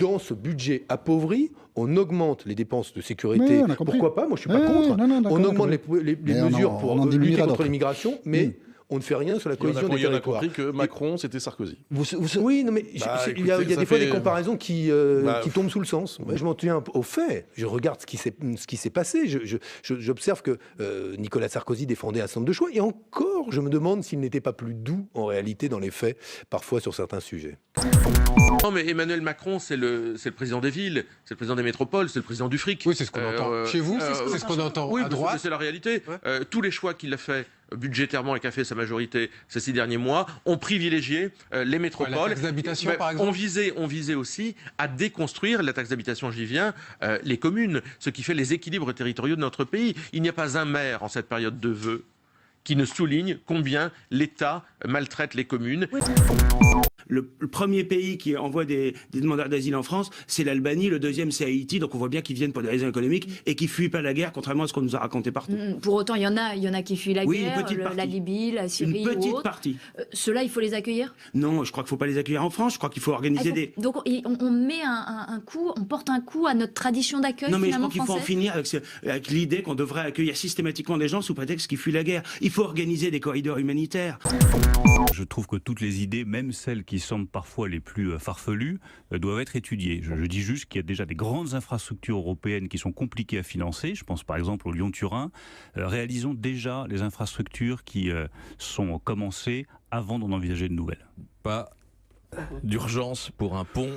dans ce budget appauvri, on augmente les dépenses de sécurité. Pourquoi pas? Moi, je suis pas contre. On augmente les mesures pour lutter contre l'immigration, mais on ne fait rien sur la cohésion des territoires. On a compris que Macron, c'était Sarkozy. Oui, non, mais il y a des fois des comparaisons qui tombent sous le sens. Moi, je m'en tiens aux faits. Je regarde ce qui s'est passé. J'observe que Nicolas Sarkozy défendait un certain nombre de choix. Et encore, je me demande s'il n'était pas plus doux, en réalité, dans les faits, parfois sur certains sujets. Non, mais Emmanuel Macron, c'est le président des villes, c'est le président des métropoles, c'est le président du fric. Oui, c'est ce qu'on entend. Chez vous, c'est ce qu'on entend. Oui, à droite. c'est la réalité. Ouais. Tous les choix qu'il a fait budgétairement et qu'a fait sa majorité ces 6 derniers mois ont privilégié les métropoles. La taxe d'habitation, par exemple. On visait aussi à déconstruire, la taxe d'habitation, j'y viens, les communes, ce qui fait les équilibres territoriaux de notre pays. Il n'y a pas un maire en cette période de vœux qui ne souligne combien l'État maltraite les communes. Oui. Le premier pays qui envoie des demandeurs d'asile en France, c'est l'Albanie. Le deuxième, c'est Haïti. Donc on voit bien qu'ils viennent pour des raisons économiques et qu'ils fuient pas la guerre, contrairement à ce qu'on nous a raconté partout. Pour autant, il y en a qui fuient la guerre, la Libye, la Syrie. Une petite partie. Ceux-là, il faut les accueillir? Non, je crois qu'il faut pas les accueillir en France. Je crois qu'il faut organiser des. Donc on met on porte un coup à notre tradition d'accueil. Non, mais je crois qu'il faut en finir avec l'idée qu'on devrait accueillir systématiquement des gens sous prétexte qu'ils fuient la guerre. Il faut organiser des corridors humanitaires. Je trouve que toutes les idées, même celles qui semblent parfois les plus farfelues, doivent être étudiées. Je dis juste qu'il y a déjà des grandes infrastructures européennes qui sont compliquées à financer. Je pense par exemple au Lyon-Turin. Réalisons déjà les infrastructures qui sont commencées avant d'en envisager de nouvelles. Pas d'urgence pour un pont.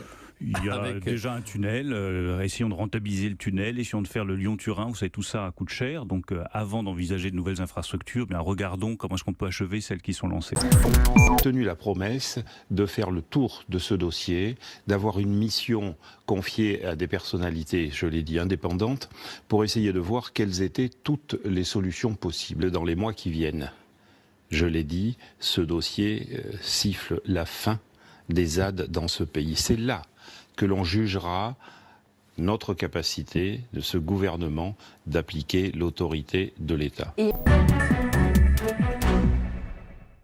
Il y a déjà un tunnel, essayons de rentabiliser le tunnel, essayons de faire le Lyon-Turin, vous savez tout ça coûte cher, donc avant d'envisager de nouvelles infrastructures, bien regardons comment est-ce qu'on peut achever celles qui sont lancées. Tenu la promesse de faire le tour de ce dossier, d'avoir une mission confiée à des personnalités, je l'ai dit, indépendantes, pour essayer de voir quelles étaient toutes les solutions possibles dans les mois qui viennent. Je l'ai dit, ce dossier siffle la fin des ZAD dans ce pays. C'est là que l'on jugera notre capacité de ce gouvernement d'appliquer l'autorité de l'État.